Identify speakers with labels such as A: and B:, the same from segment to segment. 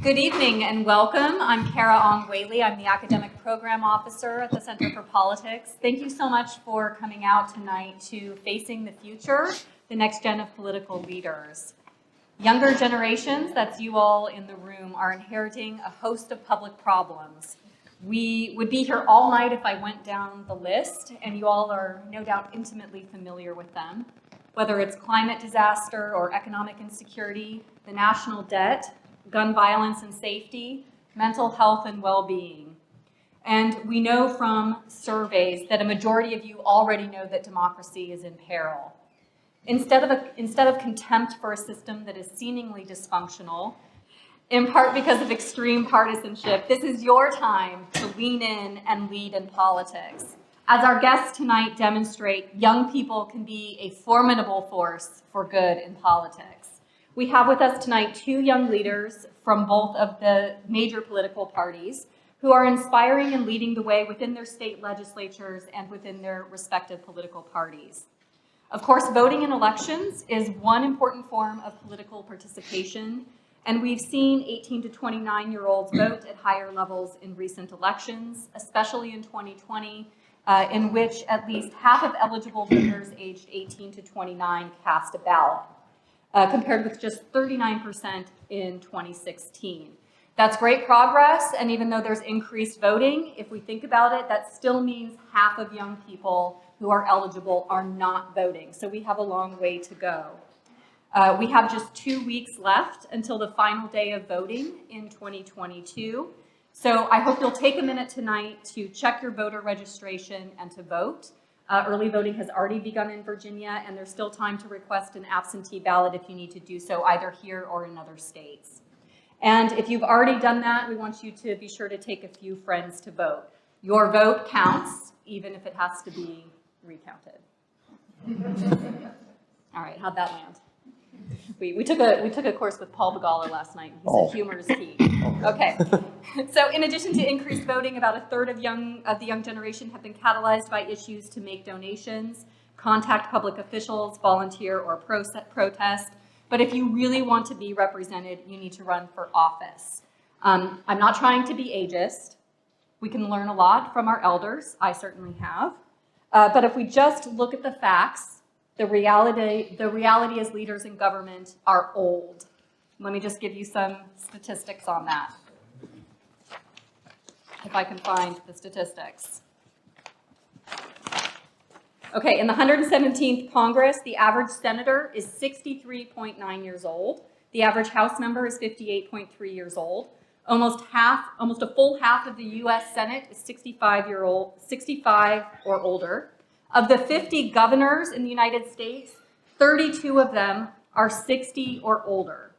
A: Good evening and welcome. I'm Kara Ong Whaley. I'm the Academic Program Officer at the Center for Politics. Thank you so much for coming out tonight to Facing the Future, the Next Gen of Political Leaders. Younger generations, that's you all in the room, are inheriting a host of public problems. We would be here all night if I went down the list, and you all are no doubt intimately familiar with them. Whether it's climate disaster or economic insecurity, the national debt, gun violence and safety, mental health and well-being. And we know from surveys that a majority of you already know that democracy is in peril. Instead of contempt for a system that is seemingly dysfunctional, in part because of extreme partisanship, this is your time to lean in and lead in politics. As our guests tonight demonstrate, young people can be a formidable force for good in politics. We have with us tonight two young leaders from both of the major political parties who are inspiring and leading the way within their state legislatures and within their respective political parties. Of course, voting in elections is one important form of political participation, and we've seen 18 to 29-year-olds vote at higher levels in recent elections, especially in 2020, in which at least half of eligible voters aged 18 to 29 cast a ballot. Compared with just 39% in 2016. That's great progress, and even though there's increased voting, if we think about it, that still means half of young people who are eligible are not voting, so we have a long way to go. We have just 2 weeks left until the final day of voting in 2022, so I hope you'll take a minute tonight to check your voter registration and to vote. Early voting has already begun in Virginia, and there's still time to request an absentee ballot if you need to do so either here or in other states. And if you've already done that, we want you to be sure to take a few friends to vote. Your vote counts, even if it has to be recounted. All right, how'd that land? We took a course with Paul Begala last night. He said humor is key. Okay. So in addition to increased voting, about a third of the young generation have been catalyzed by issues to make donations, contact public officials, volunteer, or protest. But if you really want to be represented, you need to run for office. I'm not trying to be ageist. We can learn a lot from our elders. I certainly have. But if we just look at the facts, the reality is leaders in government are old. Let me just give you some statistics on that. If I can find the statistics. Okay, in the 117th Congress, the average senator is 63.9 years old. The average House member is 58.3 years old. Almost a full half of the U.S. Senate is 65 or older. Of the 50 governors in the United States, 32 of them are 60 or older.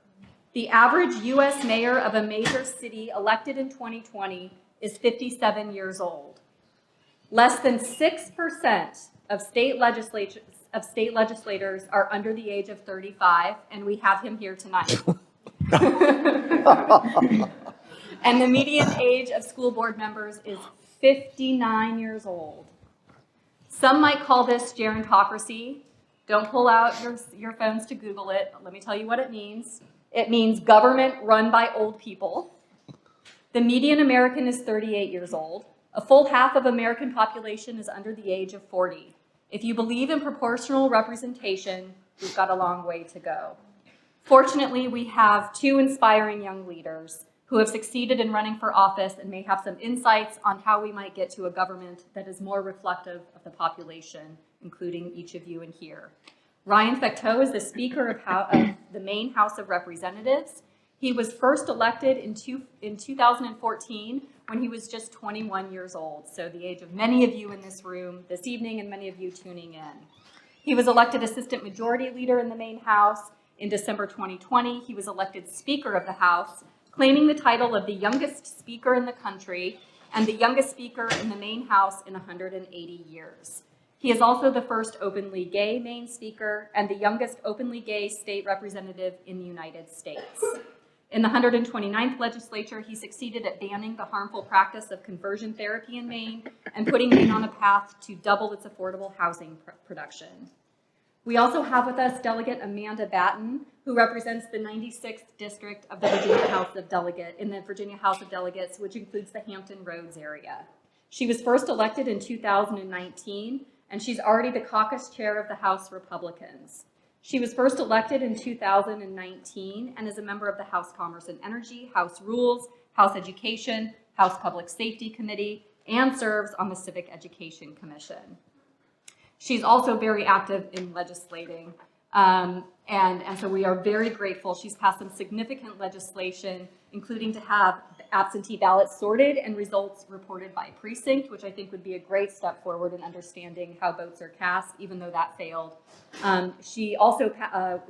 A: The average U.S. mayor of a major city elected in 2020 is 57 years old. Less than 6% of state legislators are under the age of 35, and we have him here tonight. And the median age of school board members is 59 years old. Some might call this gerontocracy. Don't pull out your phones to Google it. Let me tell you what it means. It means government run by old people. The median American is 38 years old. A full half of American population is under the age of 40. If you believe in proportional representation, we've got a long way to go. Fortunately, we have two inspiring young leaders who have succeeded in running for office and may have some insights on how we might get to a government that is more reflective of the population, including each of you in here. Ryan Fecteau is the Speaker of the Maine House of Representatives. He was first elected in 2014 when he was just 21 years old, so the age of many of you in this room this evening and many of you tuning in. He was elected Assistant Majority Leader in the Maine House. In December 2020, he was elected Speaker of the House, claiming the title of the youngest speaker in the country and the youngest speaker in the Maine House in 180 years. He is also the first openly gay Maine speaker and the youngest openly gay state representative in the United States. In the 129th legislature, he succeeded at banning the harmful practice of conversion therapy in Maine and putting Maine on a path to double its affordable housing production. We also have with us Delegate Amanda Batten, who represents the 96th District of the Virginia House of Delegates, which includes the Hampton Roads area. She was first elected in 2019, and she's already the caucus chair of the House Republicans. She was first elected in 2019 and is a member of the House Commerce and Energy, House Rules, House Education, House Public Safety Committee, and serves on the Civic Education Commission. She's also very active in legislating, and so we are very grateful. She's passed some significant legislation, including to have absentee ballots sorted and results reported by precinct, which I think would be a great step forward in understanding how votes are cast, even though that failed. She also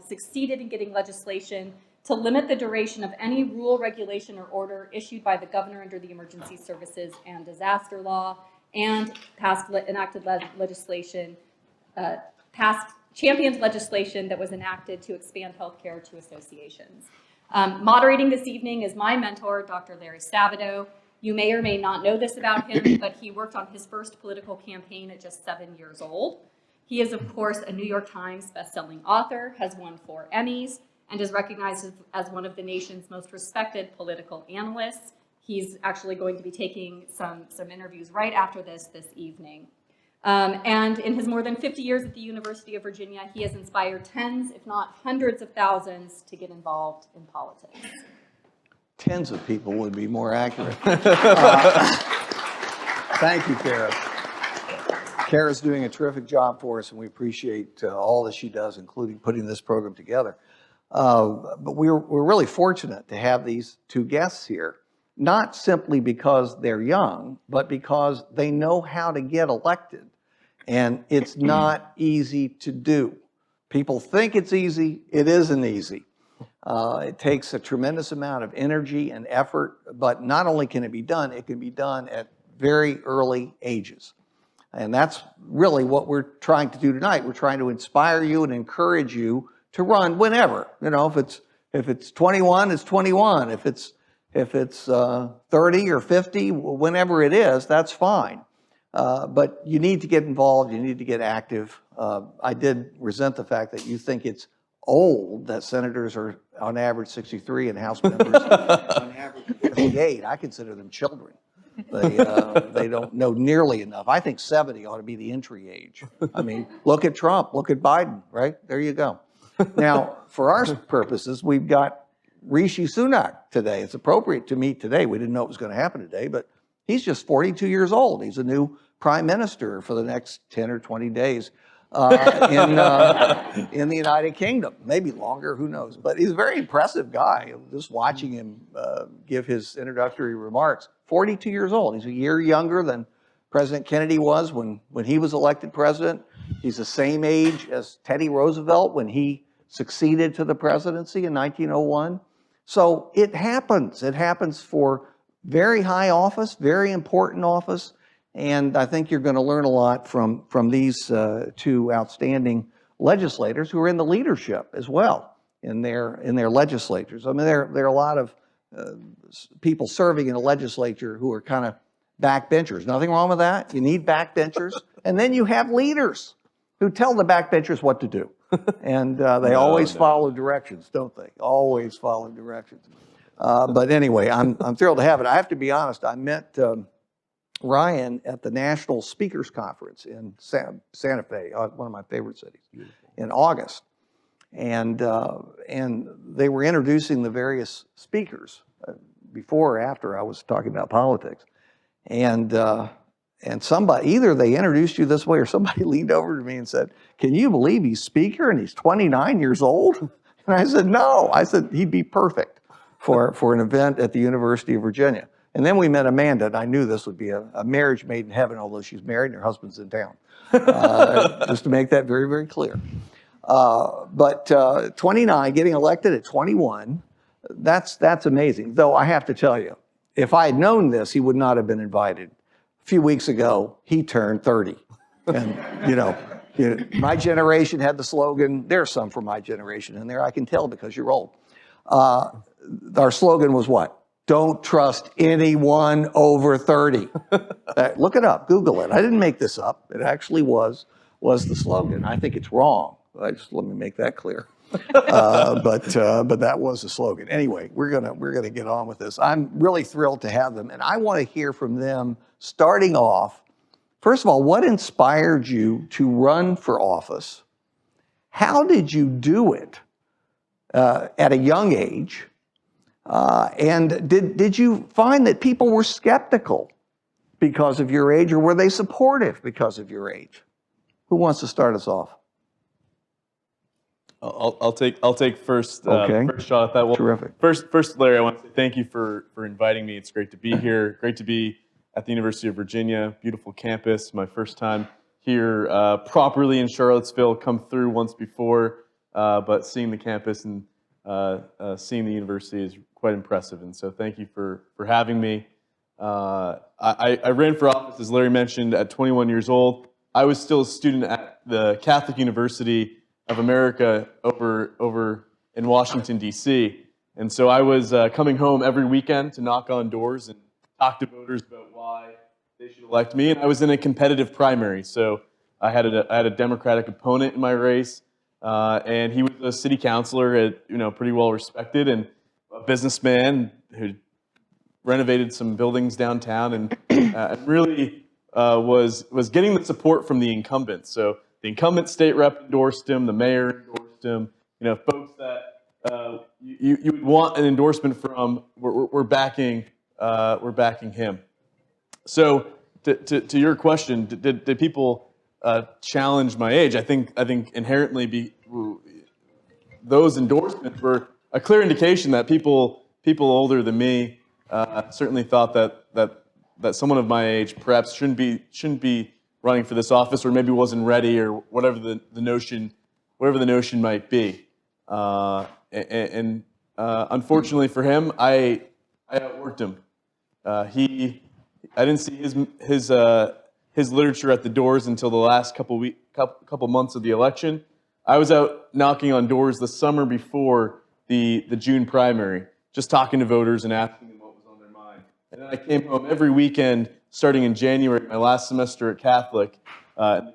A: succeeded in getting legislation to limit the duration of any rule, regulation, or order issued by the governor under the Emergency Services and Disaster Law, and championed legislation that was enacted to expand healthcare to associations. Moderating this evening is my mentor, Dr. Larry Sabato. You may or may not know this about him, but he worked on his first political campaign at just 7 years old. He is, of course, a New York Times bestselling author, has won 4 Emmys, and is recognized as one of the nation's most respected political analysts. He's actually going to be taking some interviews right after this evening. And in his more than 50 years at the University of Virginia, he has inspired tens, if not hundreds of thousands to get involved in politics.
B: Tens of people would be more accurate. Thank you, Kara. Kara's doing a terrific job for us, and we appreciate all that she does, including putting this program together. But we're really fortunate to have these 2 guests here, not simply because they're young, but because they know how to get elected. And it's not easy to do. People think it's easy. It isn't easy. It takes a tremendous amount of energy and effort, but not only can it be done at very early ages. And that's really what we're trying to do tonight. We're trying to inspire you and encourage you to run whenever. You know, if it's 21, it's 21. If it's 30 or 50, whenever it is, that's fine. But you need to get involved. You need to get active. I did resent the fact that you think it's old that senators are on average 63 and House members on average 58. I consider them children. They don't know nearly enough. I think 70 ought to be the entry age. I mean, look at Trump, look at Biden, right? There you go. Now, for our purposes, we've got Rishi Sunak today. It's appropriate to meet today. We didn't know it was going to happen today, but he's just 42 years old. He's a new prime minister for the next 10 or 20 days in the United Kingdom. Maybe longer, who knows? But he's a very impressive guy. Just watching him give his introductory remarks. 42 years old. He's a year younger than President Kennedy was when he was elected president. He's the same age as Teddy Roosevelt when he succeeded to the presidency in 1901. So it happens. It happens for very high office, very important office. And I think you're going to learn a lot from these 2 outstanding legislators who are in the leadership as well in their legislatures. I mean, there are a lot of people serving in a legislature who are kind of backbenchers. Nothing wrong with that. You need backbenchers. And then you have leaders who tell the backbenchers what to do. And they always follow directions, don't they? Always follow directions. But anyway, I'm thrilled to have it. I have to be honest, I met Ryan at the National Speakers Conference in Santa Fe, one of my favorite cities, in August. And they were introducing the various speakers before or after I was talking about politics. And somebody, either they introduced you this way or somebody leaned over to me and said, "Can you believe he's speaker and he's 29 years old?" And I said, "No." I said, "He'd be perfect for an event at the University of Virginia." And then we met Amanda, and I knew this would be a marriage made in heaven, although she's married and her husband's in town. Just to make that very, very clear. But 29, getting elected at 21, that's amazing. Though I have to tell you, if I had known this, he would not have been invited. A few weeks ago, he turned 30. And, you know, my generation had the slogan, there's some from my generation in there, I can tell because you're old. Our slogan was what? Don't trust anyone over 30. Look it up, Google it. I didn't make this up. It actually was the slogan. I think it's wrong. Let me make that clear. But that was the slogan. Anyway, we're gonna get on with this. I'm really thrilled to have them, and I want to hear from them. Starting off, first of all, what inspired you to run for office? How did you do it at a young age? And did you find that people were skeptical because of your age, or were they supportive because of your age? Who wants to start us off?
C: I'll take first
B: Okay.
C: first shot at that. Well,
B: Terrific.
C: First, Larry, I want to say thank you for inviting me. It's great to be here. Great to be at the University of Virginia. Beautiful campus. My first time here properly in Charlottesville. Come through once before, but seeing the campus and seeing the university is quite impressive. And so thank you for having me. I ran for office, as Larry mentioned, at 21 years old. I was still a student at the Catholic University of America over in Washington, D.C. And so I was coming home every weekend to knock on doors and talk to voters about why they should elect me. And I was in a competitive primary, so I had a Democratic opponent in my race, and he was a city councilor, at, pretty well respected, and a businessman who renovated some buildings downtown, and really was getting the support from the incumbent. So the incumbent state rep endorsed him, the mayor endorsed him. Folks that you would want an endorsement from, we're backing him. So to your question, did people challenge my age? I think inherently those endorsements were a clear indication that people older than me certainly thought that someone of my age perhaps shouldn't be running for this office, or maybe wasn't ready, or whatever the notion might be. Unfortunately for him, I outworked him. I didn't see his literature at the doors until the last couple months of the election. I was out knocking on doors the summer before the June primary, just talking to voters and asking them what was on their mind. And then I came home every weekend, starting in January, my last semester at Catholic,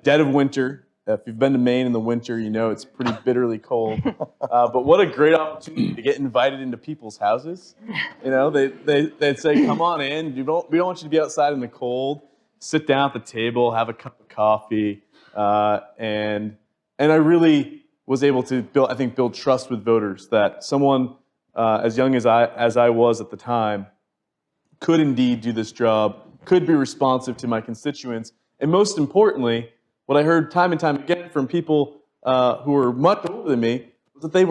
C: dead of winter. If you've been to Maine in the winter, you know it's pretty bitterly cold. But what a great opportunity to get invited into people's houses. They'd say, "Come on in. We don't want you to be outside in the cold. Sit down at the table, have a cup of coffee." And I really was able to build trust with voters, that someone as young as I was at the time could indeed do this job, could be responsive to my constituents, and most importantly, what I heard time and time again from people who were much older than me was that they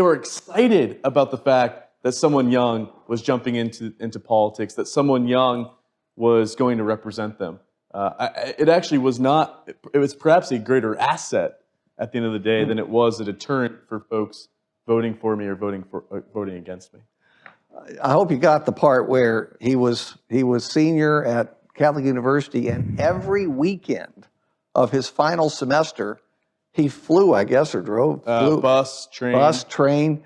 C: were excited about the fact that someone young was jumping into politics, that someone young was going to represent them. It actually was not. It was perhaps a greater asset at the end of the day than it was a deterrent for folks voting for me or voting against me.
B: I hope you got the part where he was senior at Catholic University, and every weekend of his final semester, he flew, I guess, or drove,
C: bus, train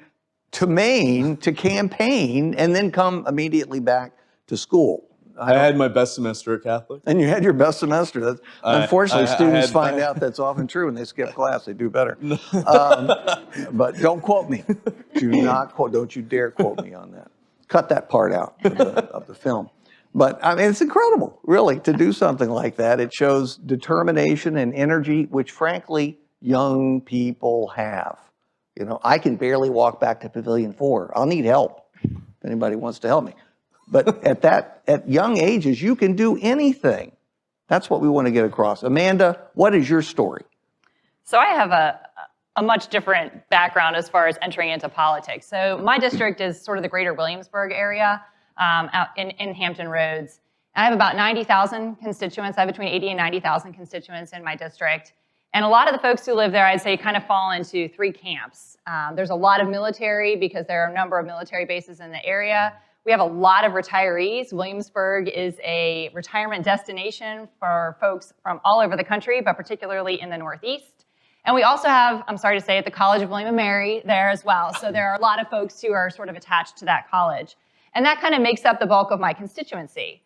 B: to Maine to campaign, and then come immediately back to school.
C: I had my best semester at Catholic.
B: And you had your best semester. Unfortunately, students find out that's often true, and they skip class. They do better. But don't quote me. Don't you dare quote me on that. Cut that part out of the film. But I mean, it's incredible, really, to do something like that. It shows determination and energy, which frankly, young people have. I can barely walk back to Pavilion 4. I'll need help if anybody wants to help me. But at young ages, you can do anything. That's what we want to get across. Amanda, what is your story?
D: So I have a much different background as far as entering into politics. So my district is sort of the greater Williamsburg area out in Hampton Roads. I have about 90,000 constituents. I have between 80 and 90,000 constituents in my district. And a lot of the folks who live there, I'd say, kind of fall into three camps. There's a lot of military because there are a number of military bases in the area. We have a lot of retirees. Williamsburg is a retirement destination for folks from all over the country, but particularly in the Northeast. And we also have, I'm sorry to say, at the College of William and Mary there as well. So there are a lot of folks who are sort of attached to that college. And that kind of makes up the bulk of my constituency.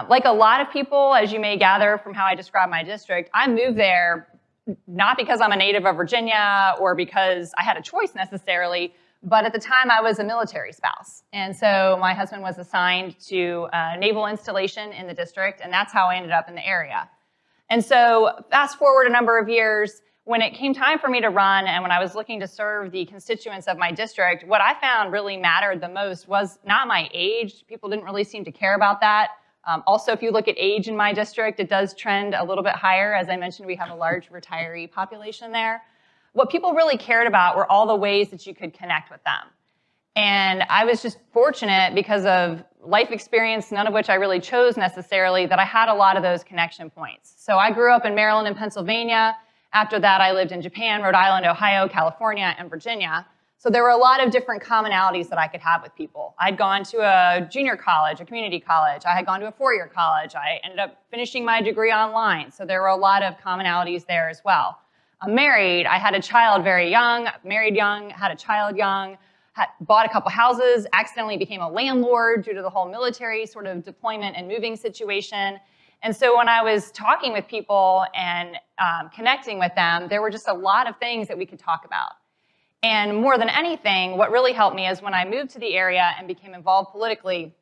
D: Like a lot of people, as you may gather from how I describe my district, I moved there not because I'm a native of Virginia or because I had a choice necessarily, but at the time I was a military spouse. And so my husband was assigned to a naval installation in the district, and that's how I ended up in the area. And so fast forward a number of years, when it came time for me to run and when I was looking to serve the constituents of my district, what I found really mattered the most was not my age. People didn't really seem to care about that. Also, if you look at age in my district, it does trend a little bit higher. As I mentioned, we have a large retiree population there. What people really cared about were all the ways that you could connect with them. And I was just fortunate because of life experience, none of which I really chose necessarily, that I had a lot of those connection points. So I grew up in Maryland and Pennsylvania. After that, I lived in Japan, Rhode Island, Ohio, California, and Virginia. So there were a lot of different commonalities that I could have with people. I'd gone to a junior college, a community college. I had gone to a four-year college. I ended up finishing my degree online. So there were a lot of commonalities there as well. I'm married. I had a child very young, married young, had a child young, bought a couple houses, accidentally became a landlord due to the whole military sort of deployment and moving situation. And so when I was talking with people and connecting with them, there were just a lot of things that we could talk about. And more than anything, what really helped me is when I moved to the area and became involved politically,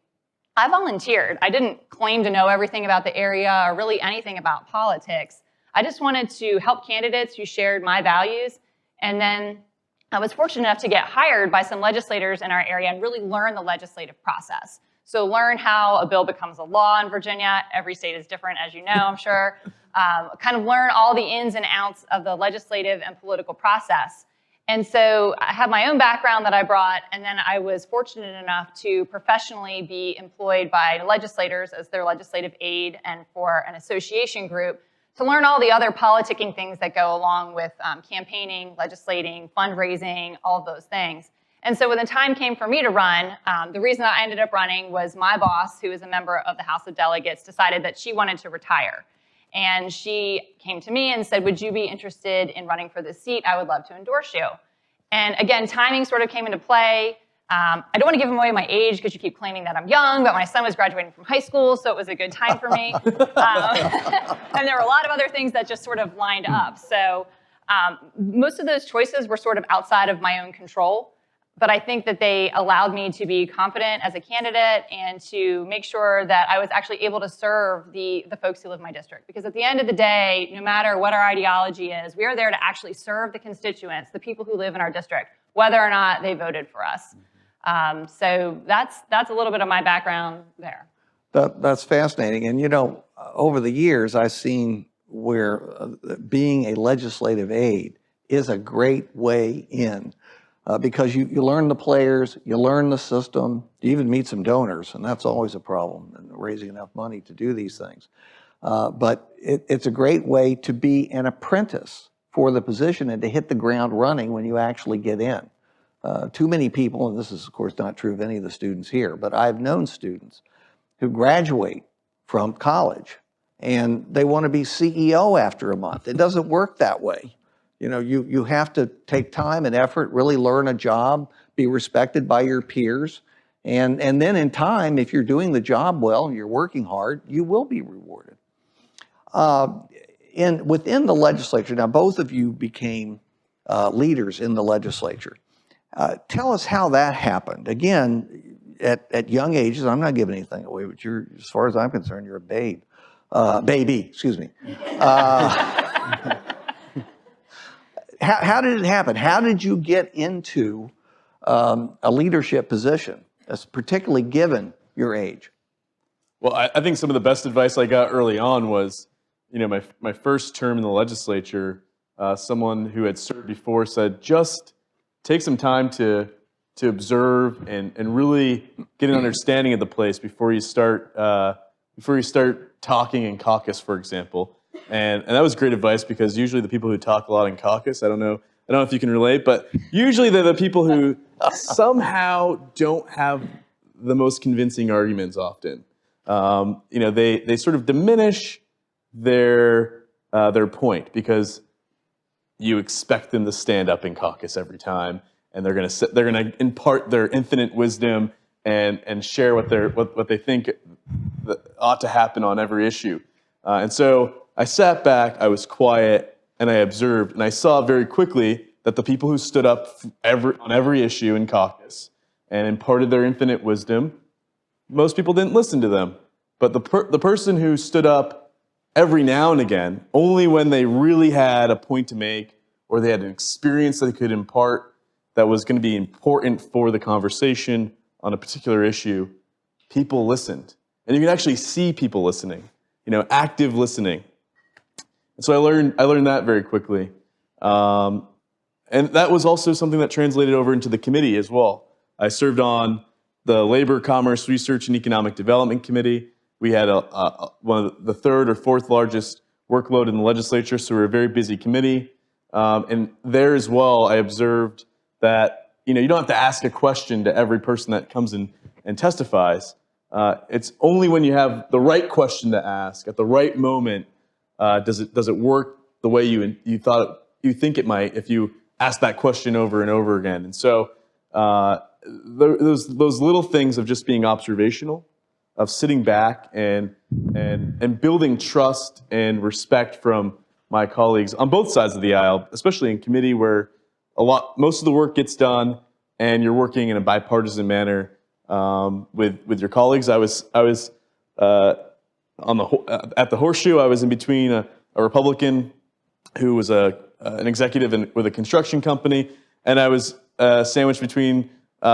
D: I volunteered. I didn't claim to know everything about the area or really anything about politics. I just wanted to help candidates who shared my values. And then I was fortunate enough to get hired by some legislators in our area and really learn the legislative process. So learn how a bill becomes a law in Virginia. Every state is different, as you know, I'm sure. Kind of learn all the ins and outs of the legislative and political process. And so I have my own background that I brought, and then I was fortunate enough to professionally be employed by legislators as their legislative aide and for an association group to learn all the other politicking things that go along with campaigning, legislating, fundraising, all of those things. And so when the time came for me to run, the reason that I ended up running was my boss, who is a member of the House of Delegates, decided that she wanted to retire. And she came to me and said, would you be interested in running for this seat? I would love to endorse you. And again, timing sort of came into play. I don't want to give away my age because you keep claiming that I'm young, but my son was graduating from high school, so it was a good time for me. And there were a lot of other things that just sort of lined up. So most of those choices were sort of outside of my own control. But I think that they allowed me to be confident as a candidate and to make sure that I was actually able to serve the folks who live in my district. Because at the end of the day, no matter what our ideology is, we are there to actually serve the constituents, the people who live in our district, whether or not they voted for us. So that's a little bit of my background there.
B: That's fascinating. And you know, over the years, I've seen where being a legislative aide is a great way in. Because you learn the players, you learn the system, you even meet some donors, and that's always a problem, in raising enough money to do these things. But it's a great way to be an apprentice for the position and to hit the ground running when you actually get in. Too many people, and this is of course not true of any of the students here, but I've known students who graduate from college and they want to be CEO after a month. It doesn't work that way. You know, you have to take time and effort, really learn a job, be respected by your peers. And then in time, if you're doing the job well and you're working hard, you will be rewarded. Within the legislature, now both of you became leaders in the legislature. Tell us how that happened. Again, at young ages, I'm not giving anything away, but you're, as far as I'm concerned, you're a baby, excuse me. How did it happen? How did you get into a leadership position, particularly given your age?
C: Well, I think some of the best advice I got early on was, you know, my first term in the legislature, someone who had served before said, just take some time to observe and really get an understanding of the place before you start talking in caucus, for example. And that was great advice because usually the people who talk a lot in caucus, I don't know if you can relate, but usually they're the people who somehow don't have the most convincing arguments often. You know, they sort of diminish their point because you expect them to stand up in caucus every time, and they're going to impart their infinite wisdom and share what they think ought to happen on every issue. And so I sat back, I was quiet, and I observed, and I saw very quickly that the people who stood up on every issue in caucus and imparted their infinite wisdom, most people didn't listen to them. But the person who stood up every now and again, only when they really had a point to make or they had an experience that they could impart that was going to be important for the conversation on a particular issue, people listened. And you can actually see people listening, active listening. And so I learned that very quickly. And that was also something that translated over into the committee as well. I served on the Labor, Commerce, Research, and Economic Development Committee. We had one of the third or fourth largest workload in the legislature, so we were a very busy committee. And there as well, I observed that you don't have to ask a question to every person that comes in and testifies. It's only when you have the right question to ask at the right moment does it work the way you think it might if you ask that question over and over again. And so those little things of just being observational, of sitting back and building trust and respect from my colleagues on both sides of the aisle, especially in committee where most of the work gets done and you're working in a bipartisan manner with your colleagues. I was at the Horseshoe. I was in between a Republican who was an executive with a construction company, and I was sandwiched between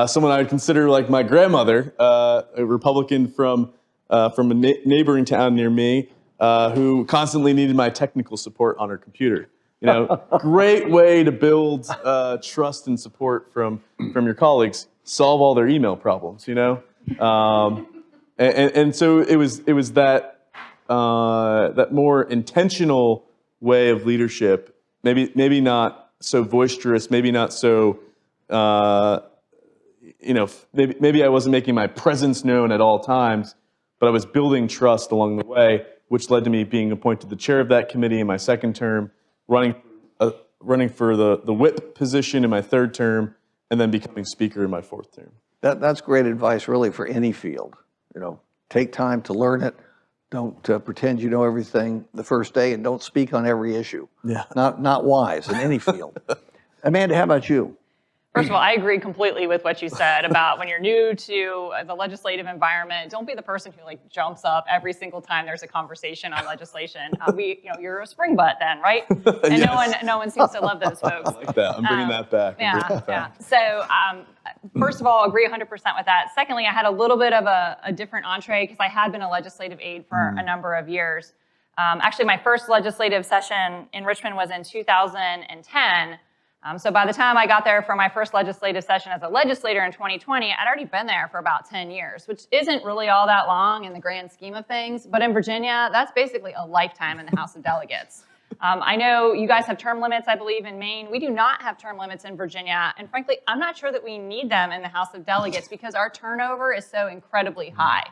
C: someone I would consider like my grandmother, a Republican from a neighboring town near me, who constantly needed my technical support on her computer. Great way to build trust and support from your colleagues. Solve all their email problems. And so it was that more intentional way of leadership. Maybe not so boisterous. Maybe not so. Maybe I wasn't making my presence known at all times, but I was building trust along the way, which led to me being appointed the chair of that committee in my second term, running for the whip position in my third term, and then becoming speaker in my fourth term.
B: That's great advice, really, for any field. Take time to learn it. Don't pretend you know everything the first day, and don't speak on every issue.
C: Yeah.
B: Not wise in any field. Amanda, how about you?
D: First of all, I agree completely with what you said about when you're new to the legislative environment, don't be the person who jumps up every single time there's a conversation on legislation. You're a spring butt then, right? And
C: Yes.
D: no one seems to love those folks.
C: I like that. I'm bringing that back.
D: Yeah. So first of all, agree 100% with that. Secondly, I had a little bit of a different entree because I had been a legislative aide for a number of years. Actually, my first legislative session in Richmond was in 2010. So by the time I got there for my first legislative session as a legislator in 2020, I'd already been there for about 10 years, which isn't really all that long in the grand scheme of things. But in Virginia, that's basically a lifetime in the House of Delegates. I know you guys have term limits, I believe, in Maine. We do not have term limits in Virginia. And frankly, I'm not sure that we need them in the House of Delegates because our turnover is so incredibly high.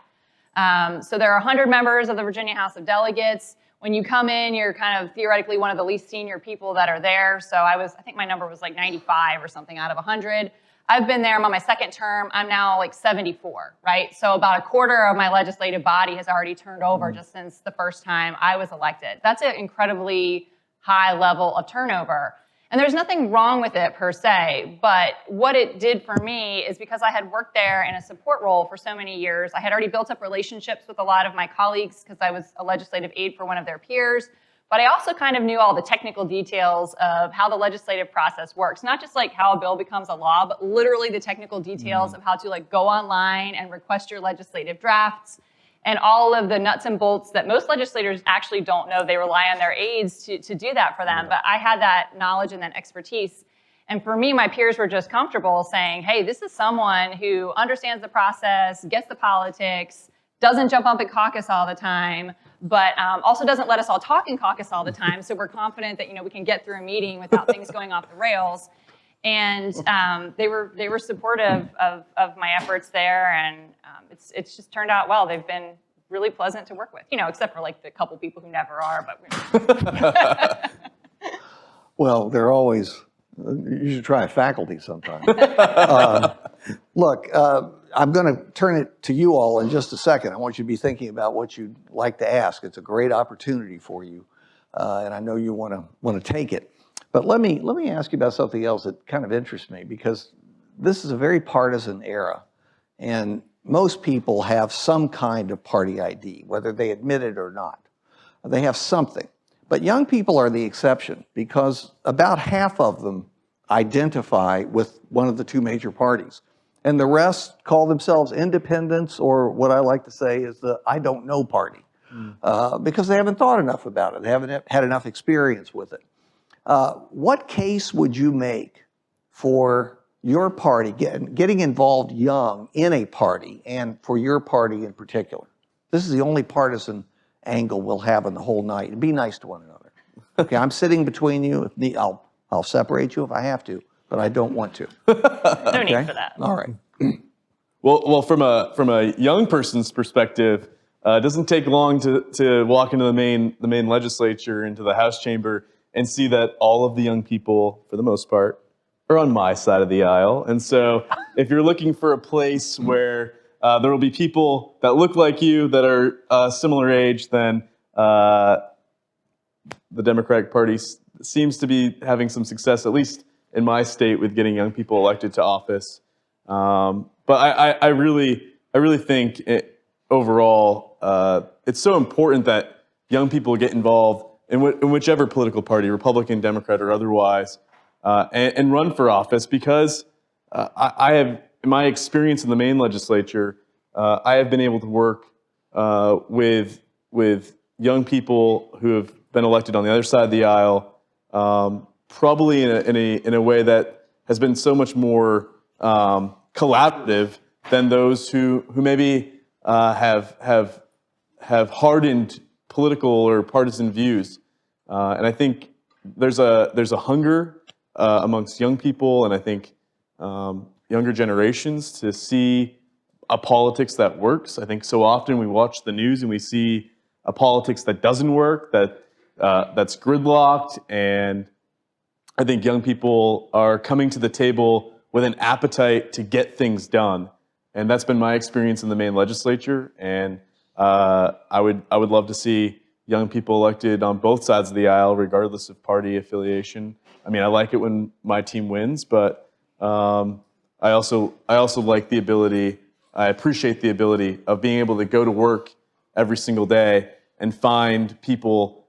D: So there are 100 members of the Virginia House of Delegates. When you come in, you're kind of theoretically one of the least senior people that are there. So I think my number was 95 or something out of 100. I've been there, I'm on my second term. I'm now 74, right? So about a quarter of my legislative body has already turned over just since the first time I was elected. That's an incredibly high level of turnover. And there's nothing wrong with it per se, but what it did for me is because I had worked there in a support role for so many years, I had already built up relationships with a lot of my colleagues because I was a legislative aide for one of their peers, but I also kind of knew all the technical details of how the legislative process works, not just how a bill becomes a law, but literally the technical details of how to go online and request your legislative drafts, and all of the nuts and bolts that most legislators actually don't know. They rely on their aides to do that for them. But I had that knowledge and that expertise. And for me, my peers were just comfortable saying, hey, this is someone who understands the process, gets the politics, doesn't jump up at caucus all the time, but also doesn't let us all talk in caucus all the time. So we're confident that we can get through a meeting without things going off the rails. And they were supportive of my efforts there, and it's just turned out well. They've been really pleasant to work with, except for the couple people who never are. But
B: Well, they're always. You should try a faculty sometime. Look, I'm going to turn it to you all in just a second. I want you to be thinking about what you'd like to ask. It's a great opportunity for you. and I know you want to take it. But let me ask you about something else that kind of interests me, because this is a very partisan era, and most people have some kind of party ID, whether they admit it or not. They have something. But young people are the exception, because about half of them identify with one of the two major parties. And the rest call themselves independents, or what I like to say is the I don't know party, because they haven't thought enough about it. They haven't had enough experience with it. What case would you make for your party getting involved young in a party, and for your party in particular? This is the only partisan angle we'll have in the whole night. And be nice to one another. Okay, I'm sitting between you. If need, I'll separate you if I have to, but I don't want to.
D: No need for that.
B: All right.
C: Well, from a young person's perspective, it doesn't take long to walk into the main legislature, into the House chamber, and see that all of the young people, for the most part, are on my side of the aisle. And so if you're looking for a place where there will be people that look like you, that are similar age, then the Democratic Party seems to be having some success, at least in my state, with getting young people elected to office. But I really think overall, it's so important that young people get involved in whichever political party, Republican, Democrat, or otherwise, and run for office, because I have, in my experience in the Maine legislature, I have been able to work with young people who have been elected on the other side of the aisle, probably in a way that has been so much more collaborative than those who maybe have hardened political or partisan views. And I think there's a hunger amongst young people, and I think younger generations, to see a politics that works. I think so often we watch the news and we see a politics that doesn't work, that's gridlocked, and I think young people are coming to the table with an appetite to get things done. And that's been my experience in the Maine legislature, and I would love to see young people elected on both sides of the aisle, regardless of party affiliation. I mean, I like it when my team wins, but I also like the ability, I appreciate the ability of being able to go to work every single day and find people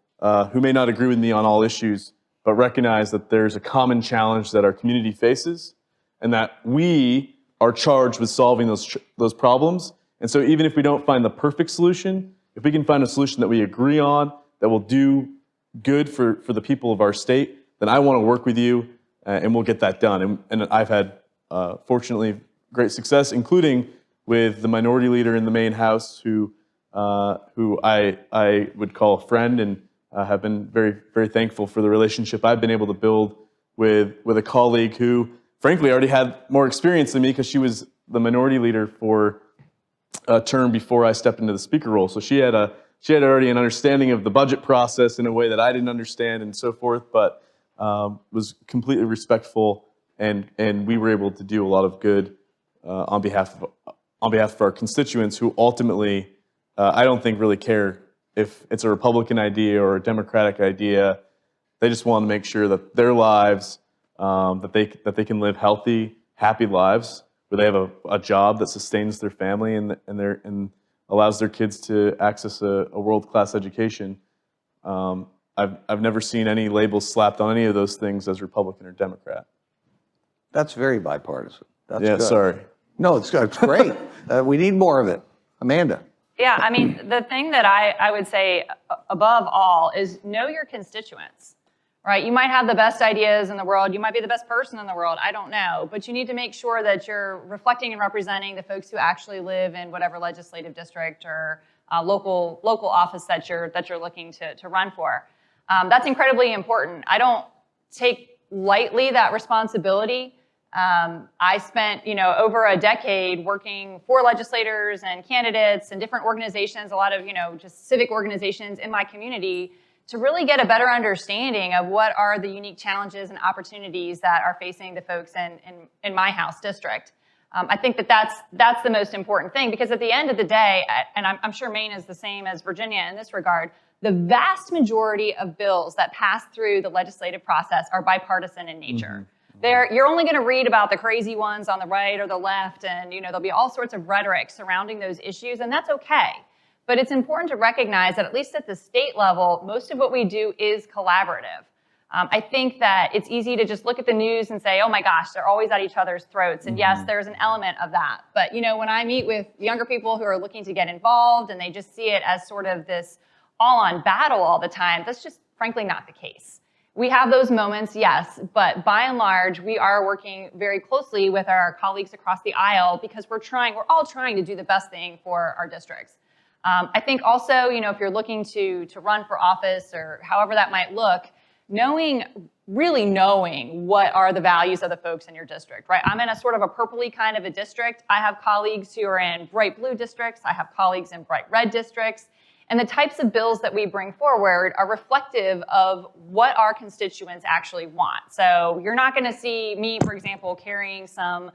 C: who may not agree with me on all issues, but recognize that there's a common challenge that our community faces, and that we are charged with solving those problems. And so even if we don't find the perfect solution, if we can find a solution that we agree on, that will do good for the people of our state, then I want to work with you, and we'll get that done. And I've had, fortunately, great success, including with the minority leader in the Maine House, who I would call a friend, and have been very, very thankful for the relationship I've been able to build with a colleague who, frankly, already had more experience than me, because she was the minority leader for a term before I stepped into the speaker role. So she had already an understanding of the budget process in a way that I didn't understand, and so forth, but was completely respectful, and we were able to do a lot of good on behalf of our constituents, who ultimately I don't think really care if it's a Republican idea or a Democratic idea. They just want to make sure that their lives, that they can live healthy, happy lives, where they have a job that sustains their family and allows their kids to access a world-class education. I've never seen any labels slapped on any of those things as Republican or Democrat.
B: That's very bipartisan. That's
C: Yeah,
B: good.
C: sorry.
B: No, it's great. We need more of it. Amanda.
D: Yeah, I mean, the thing that I would say above all is know your constituents, right? You might have the best ideas in the world. You might be the best person in the world. I don't know. But you need to make sure that you're reflecting and representing the folks who actually live in whatever legislative district or local office that you're looking to run for. That's incredibly important. I don't take lightly that responsibility. I spent, over a decade working for legislators and candidates and different organizations, a lot of, just civic organizations in my community, to really get a better understanding of what are the unique challenges and opportunities that are facing the folks in my House district. I think that's the most important thing, because at the end of the day, and I'm sure Maine is the same as Virginia in this regard, the vast majority of bills that pass through the legislative process are bipartisan in nature. You're only going to read about the crazy ones on the right or the left, and there'll be all sorts of rhetoric surrounding those issues, and that's okay. But it's important to recognize that at least at the state level, most of what we do is collaborative. I think that it's easy to just look at the news and say, oh my gosh, they're always at each other's throats. And yes, there's an element of that. But when I meet with younger people who are looking to get involved and they just see it as sort of this all-on battle all the time, that's just frankly not the case. We have those moments, yes, but by and large, we are working very closely with our colleagues across the aisle because we're all trying to do the best thing for our districts. I think also, if you're looking to run for office or however that might look, really knowing what are the values of the folks in your district, right? I'm in a sort of a purpley kind of a district. I have colleagues who are in bright blue districts. I have colleagues in bright red districts. And the types of bills that we bring forward are reflective of what our constituents actually want. So you're not going to see me, for example, carrying some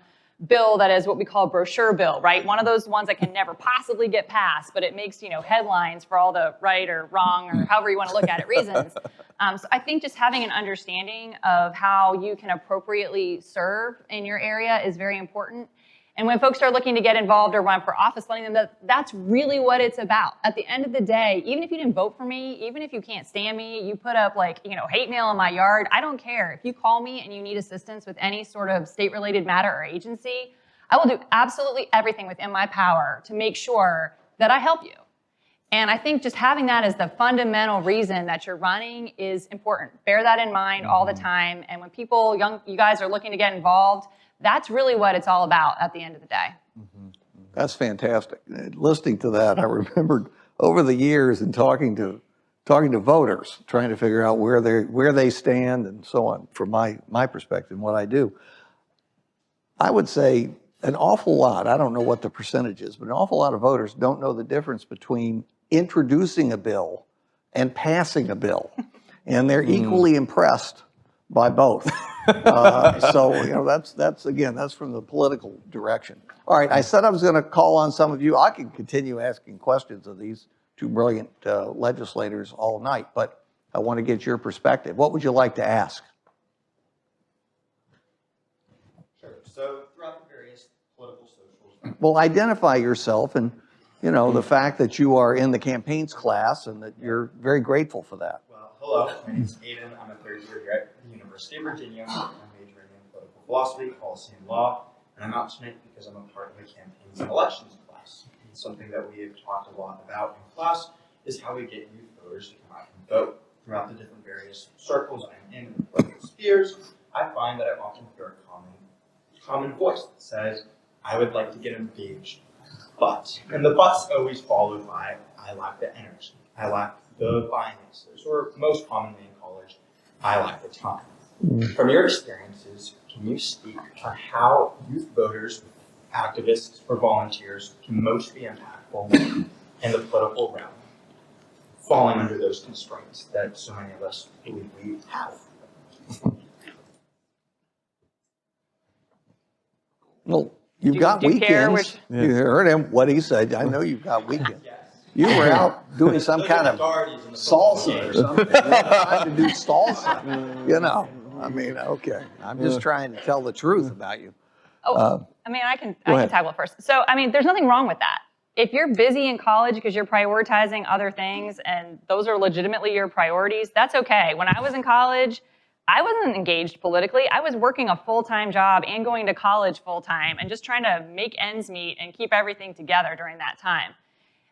D: bill that is what we call a brochure bill, right? One of those ones that can never possibly get passed, but it makes, headlines for all the right or wrong or however you want to look at it reasons. So I think just having an understanding of how you can appropriately serve in your area is very important. And when folks are looking to get involved or run for office, letting them know that's really what it's about. At the end of the day, even if you didn't vote for me, even if you can't stand me, you put up hate mail in my yard, I don't care. If you call me and you need assistance with any sort of state-related matter or agency, I will do absolutely everything within my power to make sure that I help you. And I think just having that as the fundamental reason that you're running is important. Bear that in mind all the time. And when you guys are looking to get involved, that's really what it's all about at the end of the day.
B: That's fantastic. Listening to that, I remembered over the years and talking to voters, trying to figure out where they stand and so on. From my perspective and what I do, I would say an awful lot. I don't know what the percentage is, but an awful lot of voters don't know the difference between introducing a bill and passing a bill, and they're equally impressed by both. So that's from the political direction. All right, I said I was going to call on some of you. I can continue asking questions of these two brilliant legislators all night, but I want to get your perspective. What would you like to ask?
E: Sure. So throughout the various political socials.
B: Well, identify yourself and the fact that you are in the campaigns class and that you're very grateful for that.
E: Well, hello. My name is Aiden. I'm a third year here at the University of Virginia. I'm majoring in political philosophy, policy, and law. And I'm out tonight because I'm a part of the campaigns and elections class. And something that we have talked a lot about in class is how we get youth voters to come out and vote. Throughout the different various circles I'm in the political spheres, I find that I often hear a common voice that says, I would like to get engaged, but. And the but's always followed by, I lack the energy, I lack the finances, or most commonly in college, I lack the time. From your experiences, can you speak on how youth voters, activists, or volunteers can most be impactful in the political realm, falling under those constraints that so many of us believe we have?
B: Well, you've got
D: do you care
B: weekends. You heard him, what he said. I know you've got weekends.
E: Yes.
B: You were out doing some kind of
E: Guardians in the
B: salsa or something. Trying to do salsa,
E: Mm.
B: I mean, okay. I'm just trying to tell the truth about you.
D: I can
B: ahead.
D: tackle it first. So, there's nothing wrong with that. If you're busy in college because you're prioritizing other things and those are legitimately your priorities, that's okay. When I was in college, I wasn't engaged politically. I was working a full-time job and going to college full-time and just trying to make ends meet and keep everything together during that time.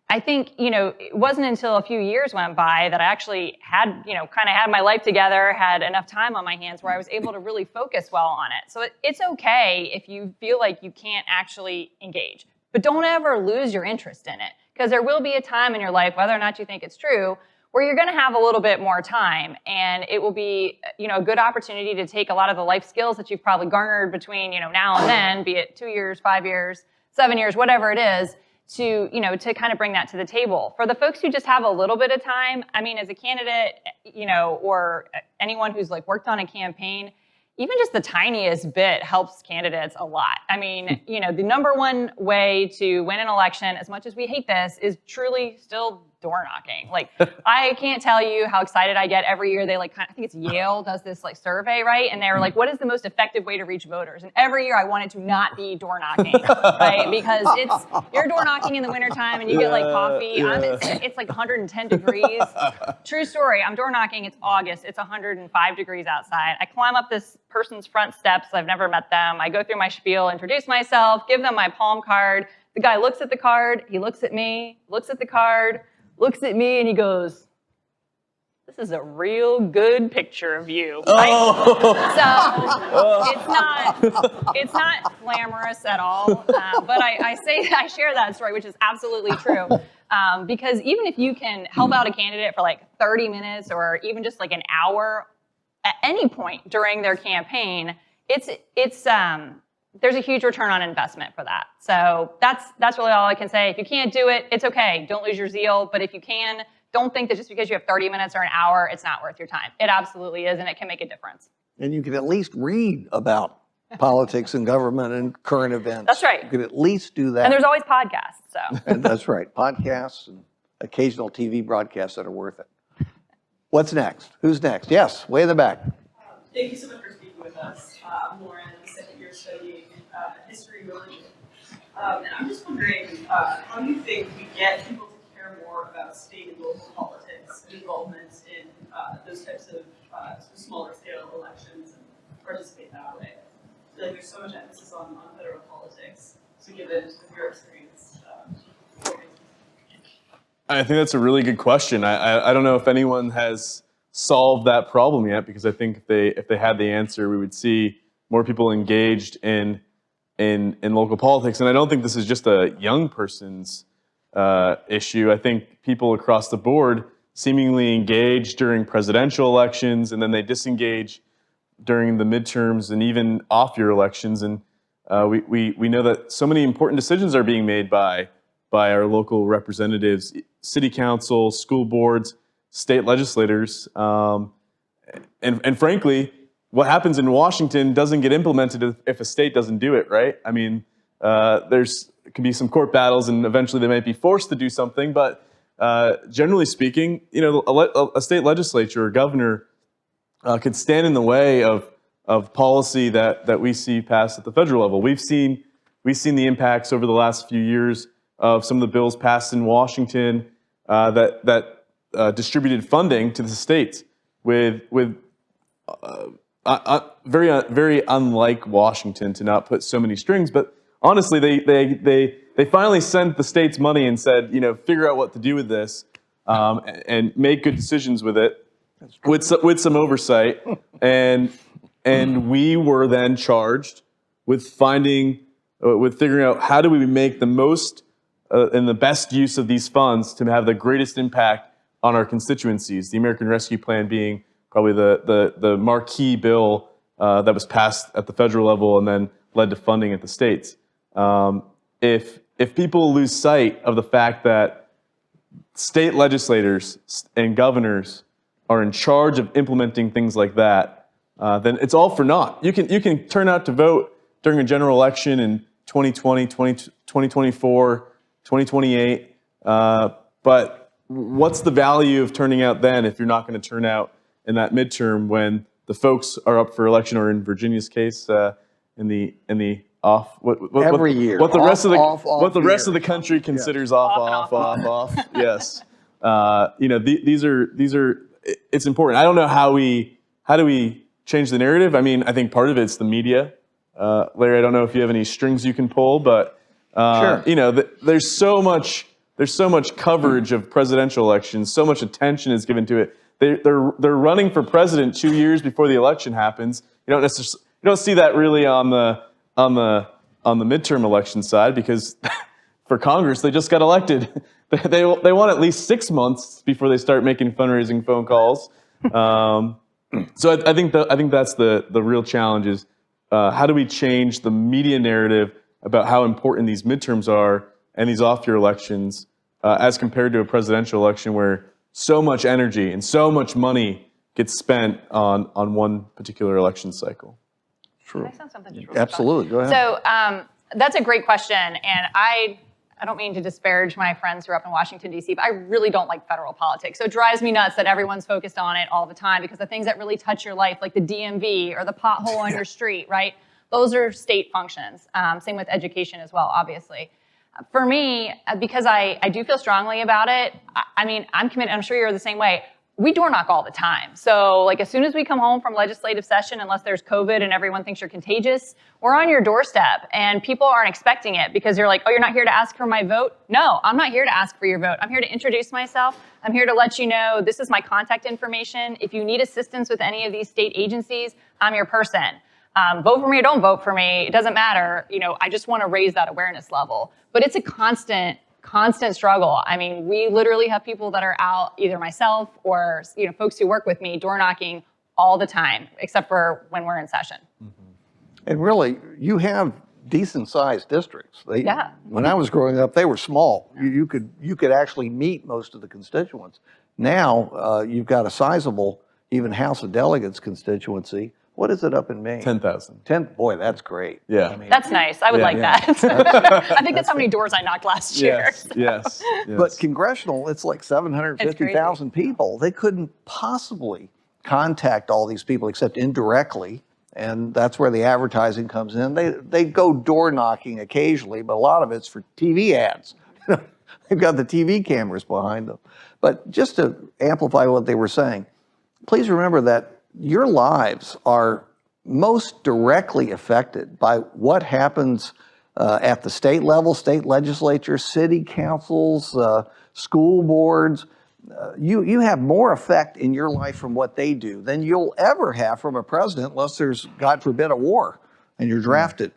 D: I think, it wasn't until a few years went by that I actually had, kind of had my life together, had enough time on my hands where I was able to really focus well on it. So it's okay if you feel like you can't actually engage, but don't ever lose your interest in it, because there will be a time in your life, whether or not you think it's true, where you're going to have a little bit more time, and it will be, a good opportunity to take a lot of the life skills that you've probably garnered between, now and then, be it 2 years, 5 years, 7 years, whatever it is, to kind of bring that to the table. For the folks who just have a little bit of time, as a candidate, or anyone who's worked on a campaign, even just the tiniest bit helps candidates a lot. The number one way to win an election, as much as we hate this, is truly still door knocking. Like, I can't tell you how excited I get every year. They I think it's Yale does this survey, right? And they're like, what is the most effective way to reach voters? And every year I want it to not be door knocking, right? Because you're door knocking in the wintertime and you get coffee. It's 110 degrees. True story. I'm door knocking. It's August. It's 105 degrees outside. I climb up this person's front steps. I've never met them. I go through my spiel, introduce myself, give them my Palm card. The guy looks at the card, he looks at me, looks at the card, looks at me, and he goes, "This is a real good picture of you." Right? So it's not glamorous at all. But I share that story, which is absolutely true. Because even if you can help out a candidate for 30 minutes or even just an hour at any point during their campaign, there's a huge return on investment for that. So that's really all I can say. If you can't do it, it's okay. Don't lose your zeal. But if you can, don't think that just because you have 30 minutes or an hour, it's not worth your time. It absolutely is, and it can make a difference.
B: And you can at least read about politics and government and current events.
D: That's right.
B: You can at least do that.
D: And there's always podcasts. So
B: And that's right. Podcasts and occasional TV broadcasts that are worth it. What's next? Who's next? Yes, way in the back.
F: Thank you so much for speaking with us. I'm Lauren, second year studying history and religion. And I'm just wondering, how do you think we get people to care more about state and local politics and involvement in those types of smaller scale elections and participate that way? I feel like there's so much emphasis on federal politics. So given your experience,
C: I think that's a really good question. I don't know if anyone has solved that problem yet, because I think if they had the answer, we would see more people engaged in local politics. And I don't think this is just a young person's issue. I think people across the board seemingly engage during presidential elections, and then they disengage during the midterms and even off-year elections. And we know that so many important decisions are being made by our local representatives, city council, school boards, state legislators. And frankly, what happens in Washington doesn't get implemented if a state doesn't do it, right? I mean, there can be some court battles, and eventually they might be forced to do something. But generally speaking, a state legislature or governor could stand in the way of policy that we see passed at the federal level. We've seen the impacts over the last few years of some of the bills passed in Washington that distributed funding to the states with very unlike Washington to not put so many strings. But honestly, they finally sent the states money and said, figure out what to do with this and make good decisions with it with some oversight. And we were then charged with figuring out how do we make the most and the best use of these funds to have the greatest impact on our constituencies. The American Rescue Plan being probably the marquee bill that was passed at the federal level and then led to funding at the states. If people lose sight of the fact that state legislators and governors are in charge of implementing things like that, then it's all for naught. You can turn out to vote during a general election in 2020, 2024, 2028, but what's the value of turning out then if you're not going to turn out in that midterm when the folks are up for election, or in Virginia's case, in the off
B: Every year.
C: what the rest
B: Off
C: of the country considers off. Yes, these are. It's important. I don't know how do we change the narrative. I mean, I think part of it's the media. Larry, I don't know if you have any strings you can pull, but
B: Sure.
C: There's so much coverage of presidential elections. So much attention is given to it. They're running for president 2 years before the election happens. You don't see that really on the midterm election side, because for Congress they just got elected. They want at least 6 months before they start making fundraising phone calls. So I think that's the real challenge is how do we change the media narrative about how important these midterms are and these off-year elections as compared to a presidential election where so much energy and so much money gets spent on one particular election cycle.
B: True.
D: Can I say something just real quick?
B: Absolutely. Go ahead.
D: So that's a great question, and I don't mean to disparage my friends who are up in Washington, D.C., but I really don't like federal politics. So it drives me nuts that everyone's focused on it all the time, because the things that really touch your life, like the DMV or the pothole on your street, right? Those are state functions. Same with education as well, obviously. For me, because I do feel strongly about it, I mean, I'm committed, I'm sure you're the same way. We door knock all the time. So like as soon as we come home from legislative session, unless there's COVID and everyone thinks you're contagious, we're on your doorstep and people aren't expecting it because you're like, oh, you're not here to ask for my vote? No, I'm not here to ask for your vote. I'm here to introduce myself. I'm here to let you know this is my contact information. If you need assistance with any of these state agencies, I'm your person. Vote for me or don't vote for me, it doesn't matter. You know, I just want to raise that awareness level. But it's a constant struggle. I mean, we literally have people that are out, either myself or folks who work with me, door knocking all the time, except for when we're in session.
B: And really, you have decent-sized districts.
D: Yeah.
B: When I was growing up, they were small. You could actually meet most of the constituents. Now, you've got a sizable, even House of Delegates constituency. What is it up in Maine?
C: 10,000.
B: Boy, that's great.
C: Yeah.
B: I mean,
D: That's nice. I would like that. I think that's how many doors I knocked last year.
C: Yes, yes, yes.
B: but congressional, it's like 750,000 people. They couldn't possibly contact all these people except indirectly, and that's where the advertising comes in. They go door knocking occasionally, but a lot of it's for TV ads. They've got the TV cameras behind them. But just to amplify what they were saying, please remember that your lives are most directly affected by what happens at the state level, state legislature, city councils, school boards. You have more effect in your life from what they do than you'll ever have from a president, unless there's, God forbid, a war and you're drafted.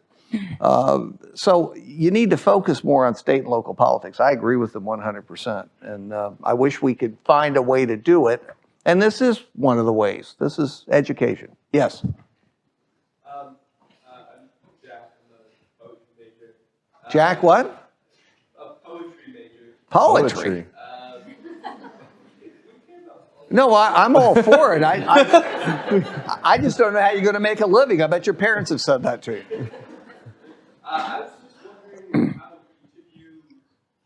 B: So you need to focus more on state and local politics. I agree with them 100%. And I wish we could find a way to do it. And this is one of the ways. This is education. Yes?
G: I'm Jack. I'm a poetry major.
B: Jack, what?
G: A poetry major.
B: Poetry. No, I'm all for it. I just don't know how you're going to make a living. I bet your parents have said that to you.
G: I was just wondering how each of you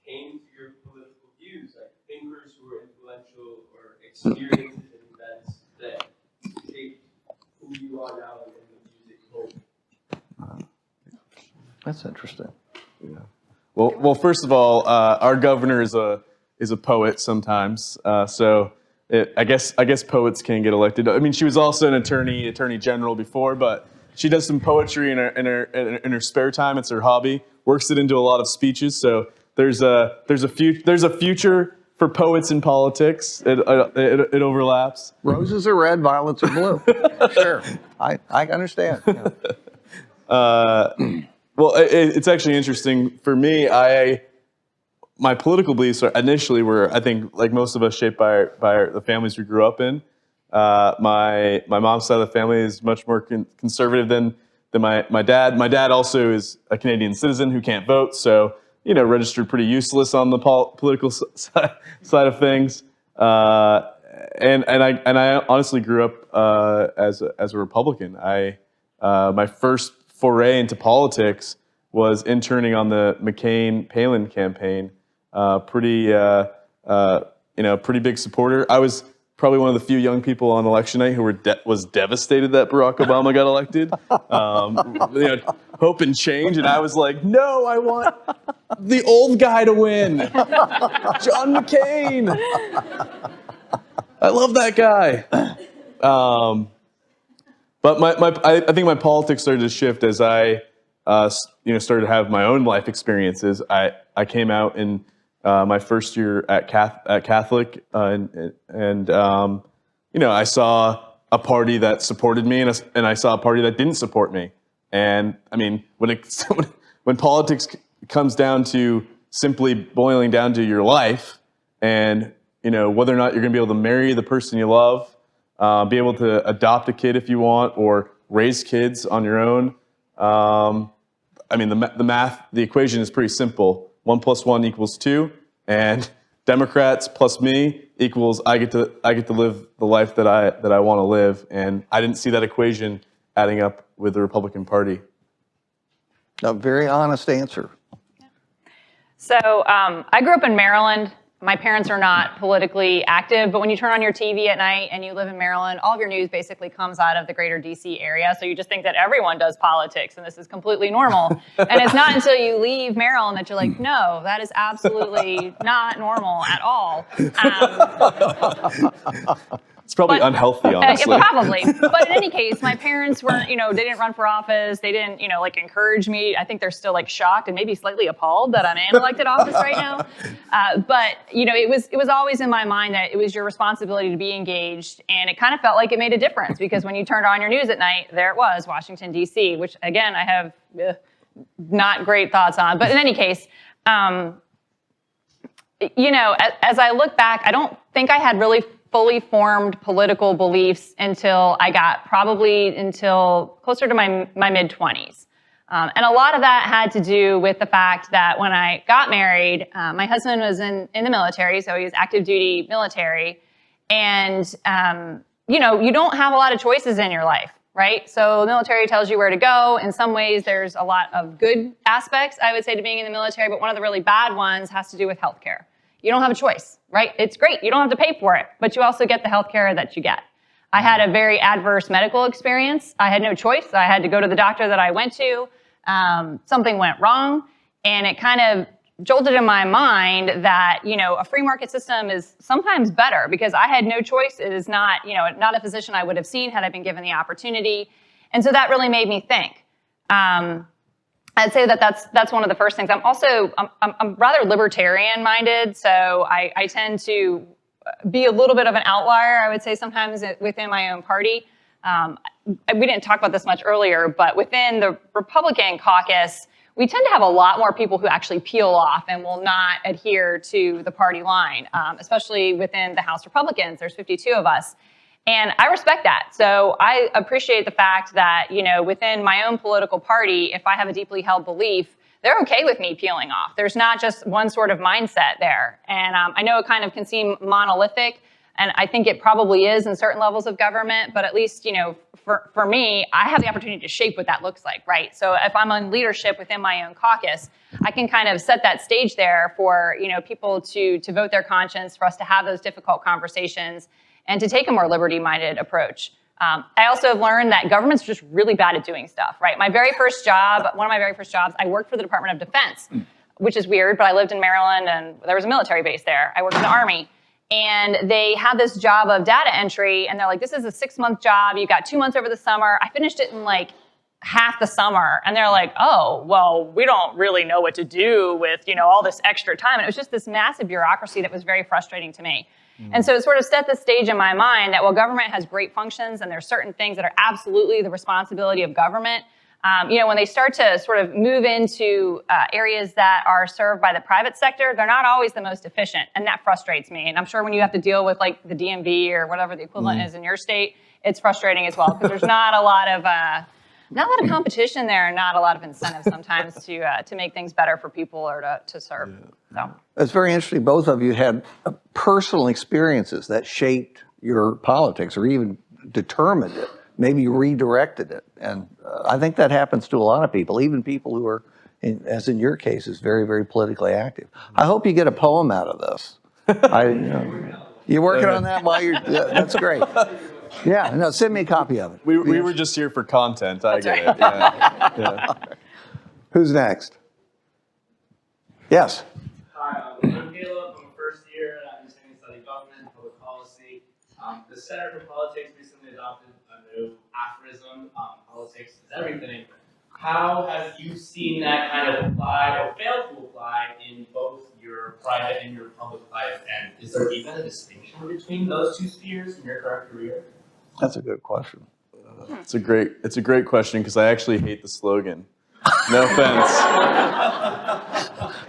G: came to your political views, like thinkers who were influential or experiences and events that shaped who you are now in the music world.
B: That's interesting.
C: Yeah. Well, first of all, our governor is a poet sometimes, so I guess poets can get elected. I mean, she was also an attorney general before, but she does some poetry in her spare time. It's her hobby. Works it into a lot of speeches. So there's a future for poets in politics. It overlaps.
B: Roses are red, violets are blue. Sure, I understand. Yeah.
C: Well, it's actually interesting for me. My political beliefs initially were, I think, like most of us, shaped by the families we grew up in. My mom's side of the family is much more conservative than my dad. My dad also is a Canadian citizen who can't vote, so registered pretty useless on the political side of things. And I honestly grew up as a Republican. My first foray into politics was interning on the McCain-Palin campaign. Pretty big supporter. I was probably one of the few young people on election night who was devastated that Barack Obama got elected. Hope and change, and I was like, no, I want the old guy to win, John McCain. I love that guy. But I think my politics started to shift as I started to have my own life experiences. I came out in my first year at Catholic, and I saw a party that supported me, and I saw a party that didn't support me. And I mean, when politics comes down to simply boiling down to your life, and whether or not you're going to be able to marry the person you love, be able to adopt a kid if you want, or raise kids on your own. I mean, the equation is pretty simple. 1 + 1 = 2, and Democrats plus me equals I get to live the life that I want to live, and I didn't see that equation adding up with the Republican Party.
B: A very honest answer.
D: So I grew up in Maryland. My parents are not politically active, but when you turn on your TV at night and you live in Maryland, all of your news basically comes out of the greater DC area. So you just think that everyone does politics and this is completely normal. And it's not until you leave Maryland that you're like, no, that is absolutely not normal at all.
C: It's probably
D: But-
C: unhealthy, honestly.
D: Probably. But in any case, my parents weren't, they didn't run for office. They didn't, encourage me. I think they're still shocked and maybe slightly appalled that I'm in elected office right now. But it was always in my mind that it was your responsibility to be engaged. And it kind of felt like it made a difference because when you turned on your news at night, there it was, Washington, D.C., which again, I have not great thoughts on. But in any case, as I look back, I don't think I had really fully formed political beliefs until closer to my mid-20s. And a lot of that had to do with the fact that when I got married, my husband was in the military, so he was active duty military. And, you don't have a lot of choices in your life, right? So the military tells you where to go. In some ways, there's a lot of good aspects, I would say, to being in the military, but one of the really bad ones has to do with healthcare. You don't have a choice, right? It's great. You don't have to pay for it, but you also get the healthcare that you get. I had a very adverse medical experience. I had no choice. I had to go to the doctor that I went to. Something went wrong, and it kind of jolted in my mind that, a free market system is sometimes better because I had no choice. It is not, not a physician I would have seen had I been given the opportunity. And so that really made me think. I'd say that's one of the first things. I'm rather libertarian minded, so I tend to be a little bit of an outlier, I would say, sometimes within my own party. We didn't talk about this much earlier, but within the Republican caucus, we tend to have a lot more people who actually peel off and will not adhere to the party line, especially within the House Republicans. There's 52 of us. And I respect that. So I appreciate the fact that, within my own political party, if I have a deeply held belief, they're okay with me peeling off. There's not just one sort of mindset there. And I know it kind of can seem monolithic, and I think it probably is in certain levels of government, but at least, for me, I have the opportunity to shape what that looks like, right? So if I'm in leadership within my own caucus, I can kind of set that stage there for, people to vote their conscience, for us to have those difficult conversations, and to take a more liberty-minded approach. I also have learned that government's just really bad at doing stuff, right? One of my very first jobs, I worked for the Department of Defense, which is weird, but I lived in Maryland and there was a military base there. I worked in the Army, and they had this job of data entry, and they're like, this is a 6-month job. You got 2 months over the summer. I finished it in half the summer, and they're like, oh, well, we don't really know what to do with, all this extra time. And it was just this massive bureaucracy that was very frustrating to me. And so it sort of set the stage in my mind that while government has great functions and there's certain things that are absolutely the responsibility of government, when they start to sort of move into areas that are served by the private sector, they're not always the most efficient, and that frustrates me. And I'm sure when you have to deal with the DMV or whatever the equivalent is in your state, it's frustrating as well because there's not a lot of competition there, and not a lot of incentive sometimes to make things better for people or to serve. So.
B: It's very interesting. Both of you had personal experiences that shaped your politics or even determined it, maybe redirected it. And I think that happens to a lot of people, even people who are, as in your case, is very, very politically active. I hope you get a poem out of this. You're working on that while you're, that's great. Yeah, no, send me a copy of it.
C: We were just here for content. I get it. Yeah.
B: Who's next? Yes.
H: Hi, I'm Caleb. I'm a first year at Understanding Study Government and Public Policy. The Center for Politics recently adopted a new aphorism, politics is everything. How have you seen that kind of apply or fail to apply in both your private and your public life? And is there even a distinction between those two spheres in your current career?
B: That's a good question.
C: It's a great question because I actually hate the slogan. No offense.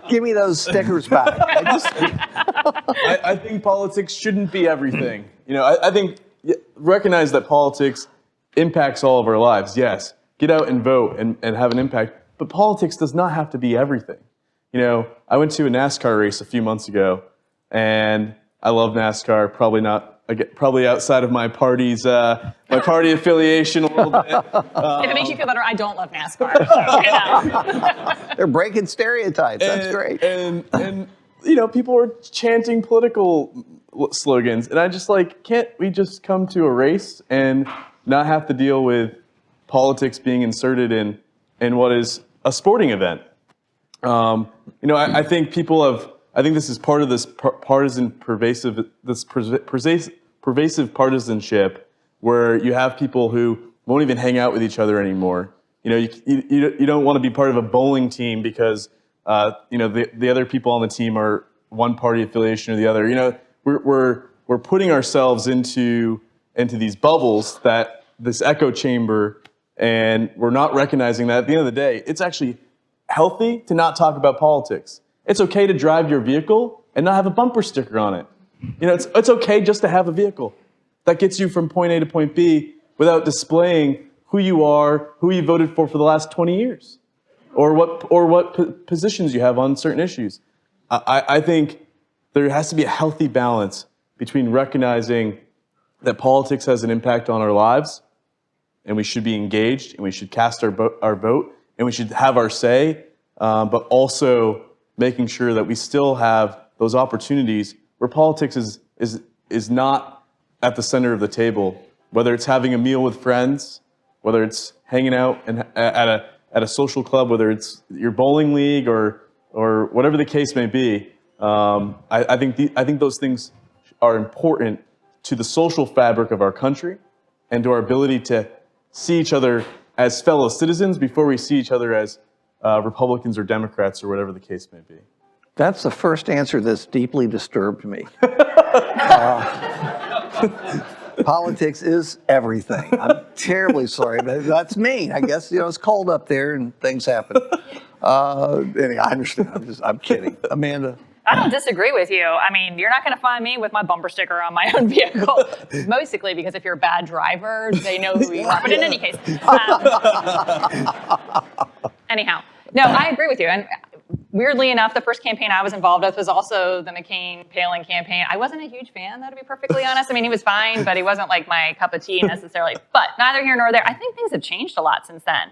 B: Give me those stickers back.
C: I think politics shouldn't be everything. I think recognize that politics impacts all of our lives. Yes, get out and vote and have an impact. But politics does not have to be everything. I went to a NASCAR race a few months ago, and I love NASCAR. Probably not I get probably outside of my party's my party affiliation a little bit.
D: If it makes you feel better, I don't love NASCAR. So, you know.
B: They're breaking stereotypes. That's great.
C: And you know, people are chanting political slogans, and I just like, can't we just come to a race and not have to deal with politics being inserted in what is a sporting event? You know, I think people have. I think this is part of this pervasive partisanship where you have people who won't even hang out with each other anymore. You know, you don't want to be part of a bowling team because you know, the other people on the team are one party affiliation or the other. You know, we're putting ourselves into these bubbles, that this echo chamber, and we're not recognizing that at the end of the day, it's actually healthy to not talk about politics. It's okay to drive your vehicle and not have a bumper sticker on it. You know, it's okay just to have a vehicle that gets you from point A to point B without displaying who you are, who you voted for the last 20 years, or what positions you have on certain issues. I think there has to be a healthy balance between recognizing that politics has an impact on our lives, and we should be engaged, and we should cast our vote, and we should have our say, but also making sure that we still have those opportunities where politics is not at the center of the table, whether it's having a meal with friends, whether it's hanging out at a social club, whether it's your bowling league or whatever the case may be. I think those things are important to the social fabric of our country and to our ability to see each other as fellow citizens before we see each other as Republicans or Democrats or whatever the case may be.
B: That's the first answer that's deeply disturbed me. Politics is everything. I'm terribly sorry, but that's me. I guess, you know, it's cold up there and things happen. Anyway, I understand. I'm kidding. Amanda?
D: I don't disagree with you. I mean, you're not going to find me with my bumper sticker on my own vehicle. Mostly because if you're a bad driver, they know who you are. But in any case, anyhow, no, I agree with you. And weirdly enough, the first campaign I was involved with was also the McCain-Palin campaign. I wasn't a huge fan, though, to be perfectly honest. I mean, he was fine, but he wasn't like my cup of tea necessarily. But neither here nor there. I think things have changed a lot since then.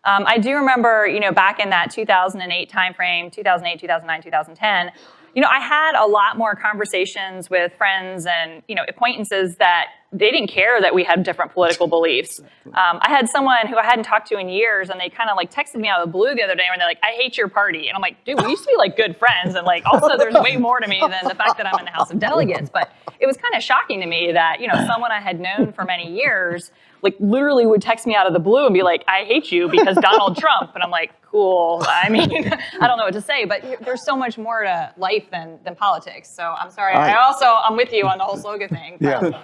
D: I do remember, you know, back in that 2008 timeframe, 2008, 2009, 2010, you know, I had a lot more conversations with friends and, you know, acquaintances that they didn't care that we had different political beliefs. I had someone who I hadn't talked to in years, and they kind of like texted me out of the blue the other day, and they're like, "I hate your party," and I'm like, "Dude, we used to be like good friends, and like also there's way more to me than the fact that I'm in the House of Delegates." But it was kind of shocking to me that, you know, someone I had known for many years, like literally would text me out of the blue and be like, "I hate you because Donald Trump," and I'm like, "Cool." I mean, I don't know what to say, but there's so much more to life than politics. So I'm sorry. I'm with you on the whole slogan thing.
B: Yeah.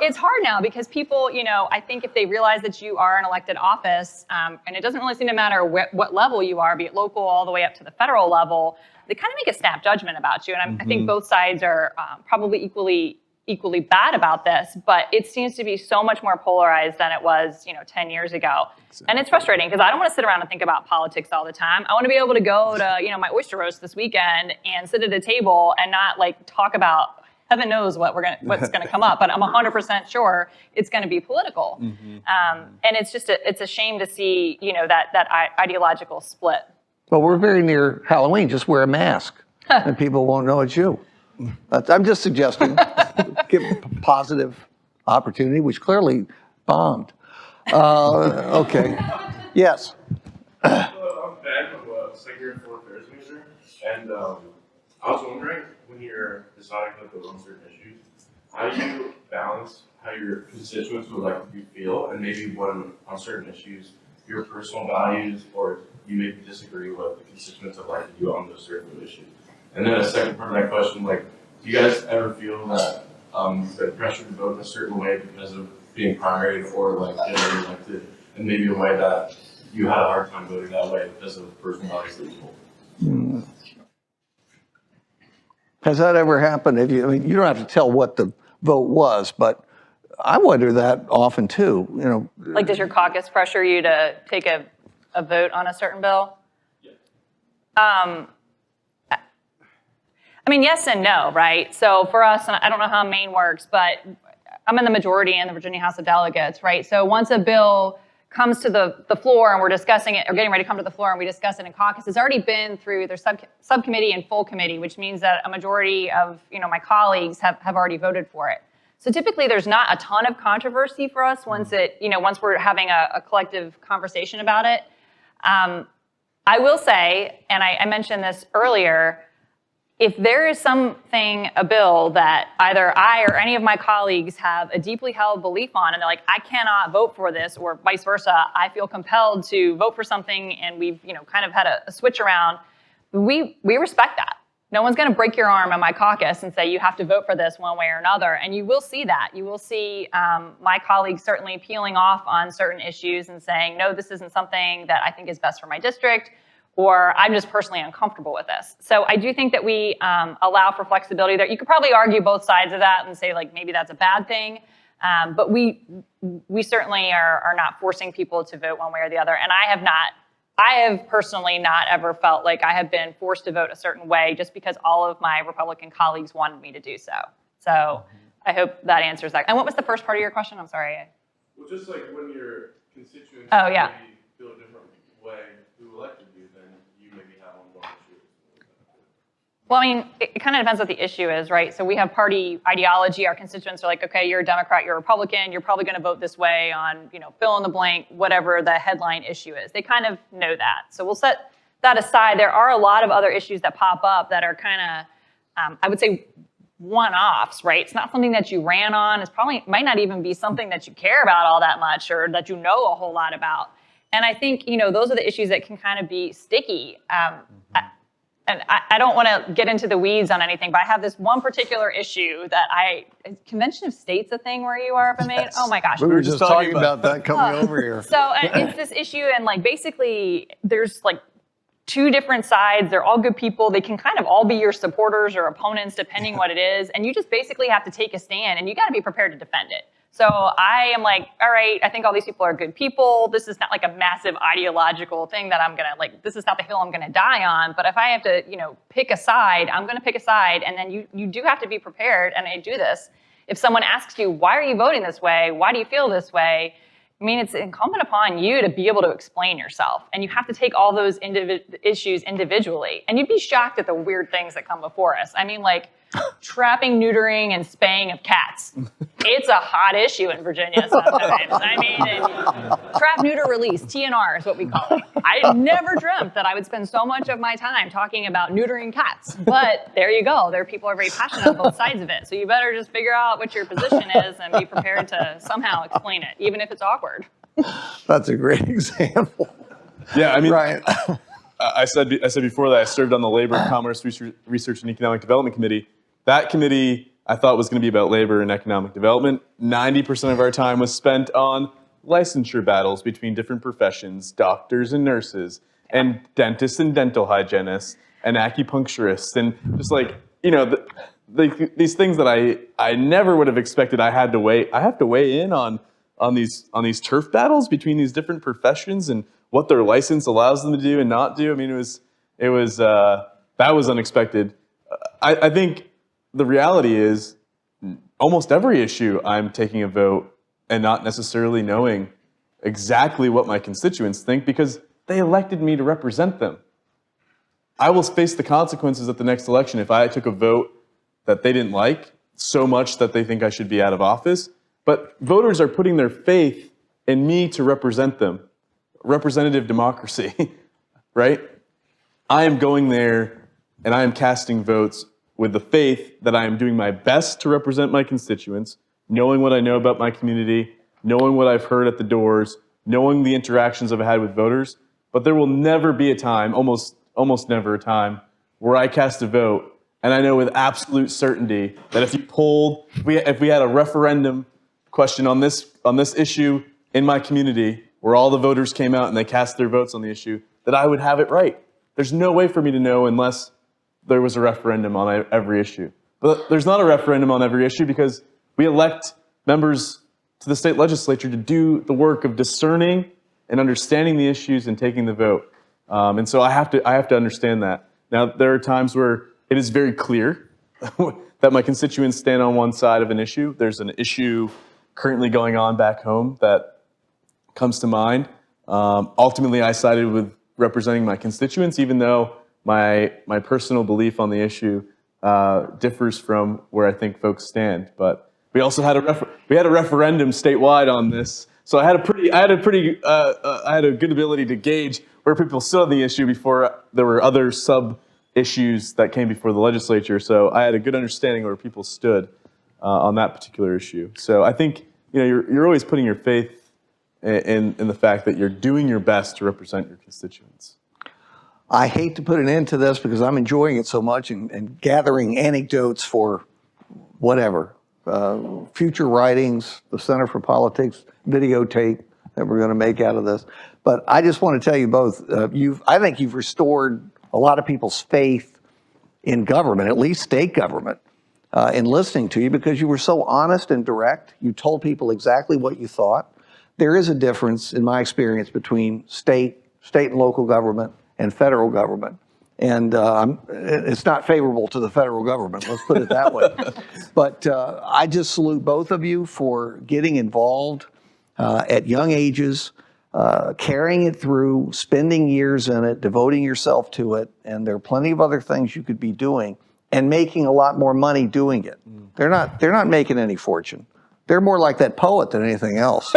D: It's hard now because people, you know, I think if they realize that you are an elected office, and it doesn't really seem to matter what level you are, be it local all the way up to the federal level, they kind of make a snap judgment about you. And I think both sides are probably equally bad about this, but it seems to be so much more polarized than it was, you know, 10 years ago. Exactly. And it's frustrating because I don't want to sit around and think about politics all the time. I want to be able to go to, you know, my oyster roast this weekend and sit at a table and not like talk about heaven knows what's gonna come up, but I'm 100% sure it's gonna be political. And it's just it's a shame to see, you know, that ideological split.
B: Well, we're very near Halloween. Just wear a mask, and people won't know it's you. I'm just suggesting, give a positive opportunity, which clearly bombed. Okay. Yes.
I: So I'm Ben, I'm a second year foreign affairs major, and I was wondering, when you're deciding how to vote on certain issues, how do you balance how your constituents would like you feel, and maybe when on certain issues your personal values or you maybe disagree with the constituents would like you on those certain issues? And then a second part of that question, like, do you guys ever feel that you've been pressured to vote in a certain way because of being primaried or like getting elected, and maybe a way that you had a hard time voting that way because of personal values that you hold?
B: Has that ever happened? I mean, you don't have to tell what the vote was, but I wonder that often too. You know,
D: like, does your caucus pressure you to take a vote on a certain bill?
I: Yeah.
D: I mean, yes and no, right? So for us, and I don't know how Maine works, but I'm in the majority in the Virginia House of Delegates, right? So once a bill comes to the floor and we're discussing it, or getting ready to come to the floor and we discuss it in caucus, it's already been through their subcommittee and full committee, which means that a majority of my colleagues have already voted for it. So typically there's not a ton of controversy for us once once we're having a collective conversation about it. I will say, and I mentioned this earlier, if there is a bill that either I or any of my colleagues have a deeply held belief on, and they're like, I cannot vote for this, or vice versa, I feel compelled to vote for something, and we've kind of had a switch around, we respect that. No one's going to break your arm in my caucus and say you have to vote for this one way or another, and you will see that. You will see my colleagues certainly peeling off on certain issues and saying, no, this isn't something that I think is best for my district, or I'm just personally uncomfortable with this. So I do think that we allow for flexibility there. You could probably argue both sides of that and say, like, maybe that's a bad thing, but we certainly are not forcing people to vote one way or the other, and I have personally not ever felt like I have been forced to vote a certain way just because all of my Republican colleagues wanted me to do so. So I hope that answers that. And what was the first part of your question? I'm sorry.
I: Well, just like when your constituents
D: Oh, yeah.
I: maybe feel a different way who elected you, then you maybe have ongoing issues.
D: Well, I mean, it kind of depends what the issue is, right? So we have party ideology. Our constituents are like, okay, you're a Democrat, you're a Republican, you're probably going to vote this way on, fill in the blank, whatever the headline issue is. They kind of know that. So we'll set that aside. There are a lot of other issues that pop up that are kind of, I would say, one-offs, right? It's not something that you ran on. It might not even be something that you care about all that much or that you know a whole lot about. And I think, those are the issues that can kind of be sticky. And I don't want to get into the weeds on anything, but I have this one particular issue that is Convention of States a thing where you are up in Maine?
B: Yes.
D: Oh my gosh.
B: We were just talking about that coming over here.
D: So it's this issue, and basically there's two different sides. They're all good people. They can kind of all be your supporters or opponents depending what it is, and you just basically have to take a stand, and you got to be prepared to defend it. So I am like, all right, I think all these people are good people. This is not like a massive ideological thing that I'm gonna this is not the hill I'm gonna die on. But if I have to, pick a side, I'm gonna pick a side. And then you do have to be prepared, and I do this. If someone asks you, why are you voting this way? Why do you feel this way? I mean, it's incumbent upon you to be able to explain yourself. And you have to take all those issues individually. And you'd be shocked at the weird things that come before us. I mean, trapping, neutering, and spaying of cats. It's a hot issue in Virginia sometimes. I mean, trap, neuter, release, TNR is what we call it. I never dreamt that I would spend so much of my time talking about neutering cats. But there you go. People are very passionate on both sides of it. So you better just figure out what your position is and be prepared to somehow explain it, even if it's awkward.
B: That's a great example.
C: Yeah, I mean,
B: Ryan.
C: I said before that I served on the Labor, Commerce, Research, and Economic Development Committee. That committee I thought was going to be about labor and economic development. 90% of our time was spent on licensure battles between different professions, doctors and nurses, and dentists and dental hygienists, and acupuncturists, and just these things that I never would have expected I have to weigh in on these turf battles between these different professions and what their license allows them to do and not do. I mean, that was unexpected. I think the reality is almost every issue I'm taking a vote and not necessarily knowing exactly what my constituents think because they elected me to represent them. I will face the consequences at the next election if I took a vote that they didn't like so much that they think I should be out of office. But voters are putting their faith in me to represent them. Representative democracy, right? I am going there and I am casting votes with the faith that I am doing my best to represent my constituents, knowing what I know about my community, knowing what I've heard at the doors, knowing the interactions I've had with voters. But there will never be a time, almost never a time, where I cast a vote and I know with absolute certainty that if we had a referendum question on this issue in my community where all the voters came out and they cast their votes on the issue, that I would have it right. There's no way for me to know unless there was a referendum on every issue. But there's not a referendum on every issue because we elect members to the state legislature to do the work of discerning and understanding the issues and taking the vote. And so I have to understand that. Now, there are times where it is very clear that my constituents stand on one side of an issue. There's an issue currently going on back home that comes to mind. Ultimately, I sided with representing my constituents, even though my personal belief on the issue differs from where I think folks stand. But we also had a referendum statewide on this, so I had a good ability to gauge where people stood on the issue before there were other sub issues that came before the legislature. So I had a good understanding where people stood on that particular issue. So I think you're always putting your faith in the fact that you're doing your best to represent your constituents.
B: I hate to put an end to this because I'm enjoying it so much and gathering anecdotes for whatever, future writings, the Center for Politics videotape that we're going to make out of this. But I just want to tell you both, I think you've restored a lot of people's faith in government, at least state government, in listening to you because you were so honest and direct. You told people exactly what you thought. There is a difference, in my experience, between state and local government and federal government. And it's not favorable to the federal government, let's put it that way. But I just salute both of you for getting involved at young ages, carrying it through, spending years in it, devoting yourself to it. And there are plenty of other things you could be doing and making a lot more money doing it. They're not making any fortune. They're more like that poet than anything else.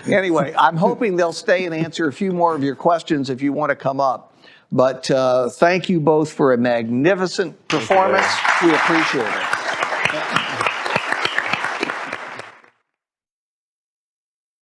B: Anyway, I'm hoping they'll stay and answer a few more of your questions if you want to come up. But thank you both for a magnificent performance. We appreciate it.